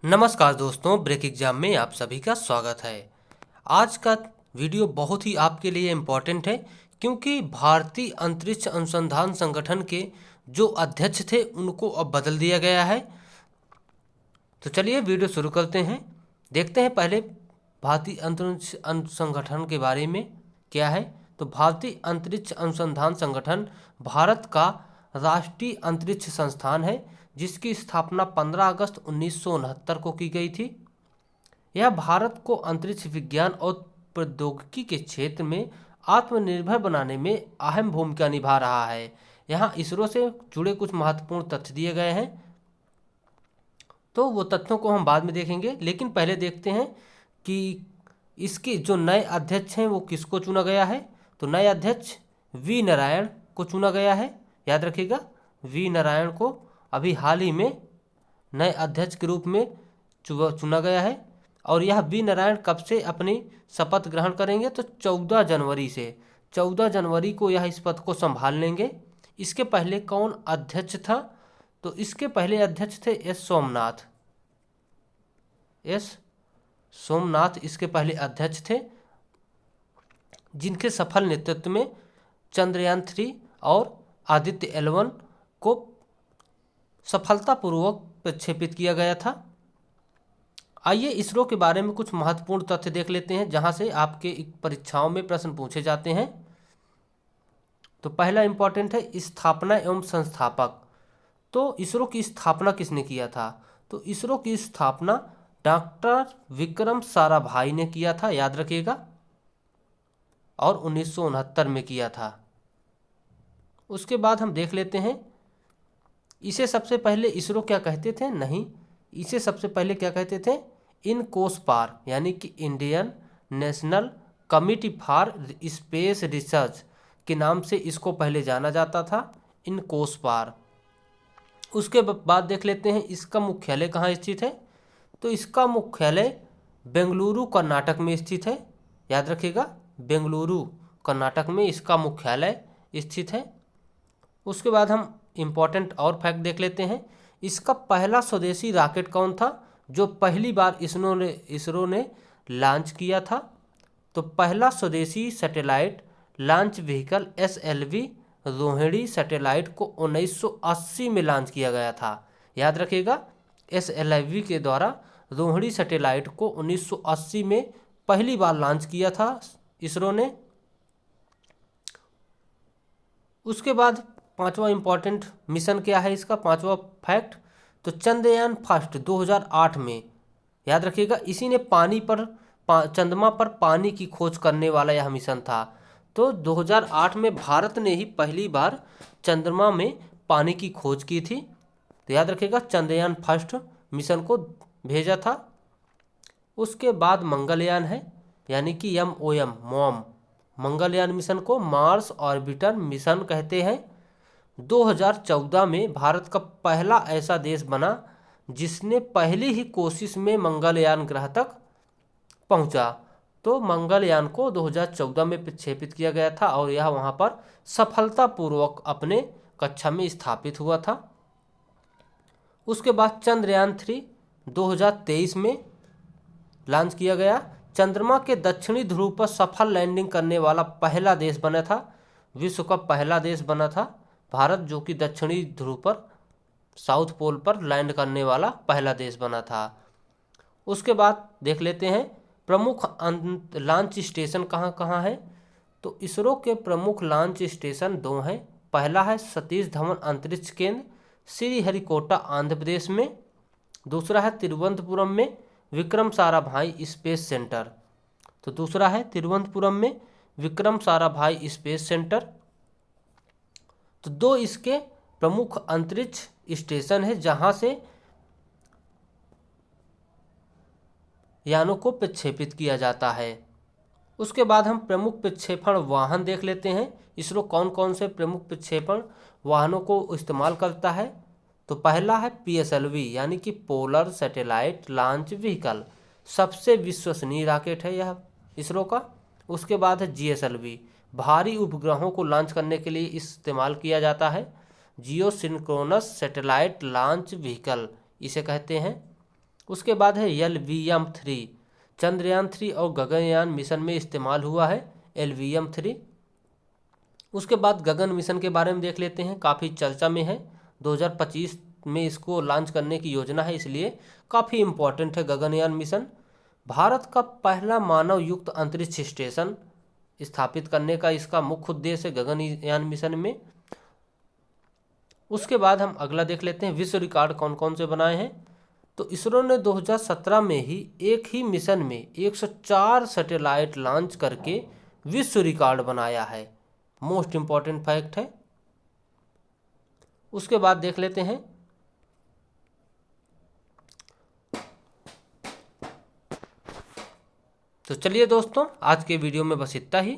नमस्कार दोस्तों, break exam में आप सभी का स्वागत है। आज का वीडियो बहुत ही आपके लिए इम्पोर्टेंट है क्योंकि भारतीय अंतरिक्ष अनुसंधान संगठन के जो अध्यक्ष थे उनको अब बदल दिया गया है। तो चलिए वीडियो शुरू करते हैं। देखते हैं पहले भारतीय अंतरिक्ष संगठन के बारे में क्या है। तो भारतीय अंतरिक्ष अनुसंधान संगठन भारत का राष्ट्रीय अंतरिक्ष संस्थान है जिसकी स्थापना 15 अगस्त 1969 को की गई थी। यह भारत को अंतरिक्ष विज्ञान और प्रौद्योगिकी के क्षेत्र में आत्मनिर्भर बनाने में अहम भूमिका निभा रहा है। यहाँ इसरो से जुड़े कुछ महत्वपूर्ण तथ्य दिए गए हैं, तो वो तथ्यों को हम बाद में देखेंगे, लेकिन पहले देखते हैं कि इसके जो नए अध्यक्ष हैं वो किसको चुना गया है। तो नए अध्यक्ष वी नारायण को चुना गया है। याद रखिएगा, वी नारायण को अभी हाल ही में नए अध्यक्ष के रूप में चुना गया है। और यह वी नारायण कब से अपनी शपथ ग्रहण करेंगे? तो 14 जनवरी से। 14 जनवरी को यह इस पद को संभाल लेंगे। इसके पहले कौन अध्यक्ष था? तो इसके पहले अध्यक्ष थे एस सोमनाथ इसके पहले अध्यक्ष थे, जिनके सफल नेतृत्व में चंद्रयान 3 और आदित्य L1 को सफलतापूर्वक प्रक्षेपित किया गया था। आइए इसरो के बारे में कुछ महत्वपूर्ण तथ्य देख लेते हैं जहां से आपके परीक्षाओं में प्रश्न पूछे जाते हैं। तो पहला इंपॉर्टेंट है स्थापना एवं संस्थापक। तो इसरो की स्थापना किसने किया था? तो इसरो की स्थापना डॉक्टर विक्रम साराभाई ने किया था, याद रखिएगा, और 1969 में किया था। उसके बाद हम देख लेते हैं, इसे सबसे पहले इसरो क्या कहते थे? नहीं, इसे सबसे पहले क्या कहते थे? इनकोसपार, यानी कि Indian national committee for space research के नाम से इसको पहले जाना जाता था, इनकोसपार। उसके बाद देख लेते हैं इसका मुख्यालय कहाँ स्थित है। तो इसका मुख्यालय बेंगलुरु कर्नाटक में स्थित है। याद रखिएगा, बेंगलुरु कर्नाटक में इसका मुख्यालय स्थित है। उसके बाद हम इम्पॉर्टेंट और फैक्ट देख लेते हैं। इसका पहला स्वदेशी रॉकेट कौन था जो पहली बार इसरो ने लॉन्च किया था? तो पहला स्वदेशी satellite launch vehicle SLV Rohini satellite को 1980 में लॉन्च किया गया था। याद रखिएगा, SLV के द्वारा रोहिणी सैटेलाइट को 1980 में पहली बार लॉन्च किया था इसरो ने। उसके बाद पांचवा इंपॉर्टेंट मिशन क्या है इसका, पांचवा फैक्ट? तो चंद्रयान फर्स्ट 2008 में, याद रखिएगा, इसी ने पानी पर चंद्रमा पर पानी की खोज करने वाला यह मिशन था। तो 2008 में भारत ने ही पहली बार चंद्रमा में पानी की खोज की थी। तो याद रखिएगा, चंद्रयान फर्स्ट मिशन को भेजा था। उसके बाद मंगलयान है, यानी कि MOM मंगलयान मिशन को मार्स ऑर्बिटर मिशन कहते हैं। 2014 में भारत का पहला ऐसा देश बना जिसने पहली ही कोशिश में मंगलयान ग्रह तक पहुंचा। तो मंगलयान को 2014 में प्रक्षेपित किया गया था और यह वहां पर सफलतापूर्वक अपने कक्षा में स्थापित हुआ था। उसके बाद चंद्रयान 3 2023 में लॉन्च किया गया। चंद्रमा के दक्षिणी ध्रुव पर सफल लैंडिंग करने वाला पहला देश बना था, विश्व का पहला देश बना था भारत, जो कि दक्षिणी ध्रुव पर, साउथ पोल पर लैंड करने वाला पहला देश बना था। उसके बाद देख लेते हैं प्रमुख लॉन्च स्टेशन कहाँ कहाँ है। तो इसरो के प्रमुख लॉन्च स्टेशन 2 हैं। पहला है सतीश धवन अंतरिक्ष केंद्र, श्रीहरिकोटा, आंध्र प्रदेश में। दूसरा है तिरुवनंतपुरम में विक्रम साराभाई स्पेस सेंटर। तो दूसरा है तिरुवनंतपुरम में विक्रम साराभाई स्पेस सेंटर। तो 2 इसके प्रमुख अंतरिक्ष स्टेशन है जहां से यानों को प्रक्षेपित किया जाता है। उसके बाद हम प्रमुख प्रक्षेपण वाहन देख लेते हैं। इसरो कौन कौन से प्रमुख प्रक्षेपण वाहनों को इस्तेमाल करता है। तो पहला है PSLV, यानी कि पोलर सैटेलाइट लॉन्च व्हीकल, सबसे विश्वसनीय रॉकेट है यह इसरो का। उसके बाद है GSLV, भारी उपग्रहों को लॉन्च करने के लिए इस्तेमाल किया जाता है। जियो सिंक्रोनस सैटेलाइट लॉन्च व्हीकल इसे कहते हैं। उसके बाद है LVM-3, चंद्रयान 3 और गगनयान मिशन में इस्तेमाल हुआ है LVM-3। उसके बाद गगन मिशन के बारे में देख लेते हैं, काफ़ी चर्चा में है। 2025 में इसको लॉन्च करने की योजना है, इसलिए काफ़ी इम्पोर्टेंट है गगनयान मिशन। भारत का पहला मानव युक्त अंतरिक्ष स्टेशन स्थापित करने का इसका मुख्य उद्देश्य है गगनयान मिशन में। उसके बाद हम अगला देख लेते हैं, विश्व रिकॉर्ड कौन कौन से बनाए हैं। तो इसरो ने 2017 में ही एक ही मिशन में 104 सैटेलाइट लॉन्च करके विश्व रिकॉर्ड बनाया है, मोस्ट इम्पॉर्टेंट फैक्ट है। उसके बाद देख लेते हैं, तो चलिए दोस्तों आज के वीडियो में बस इतना ही।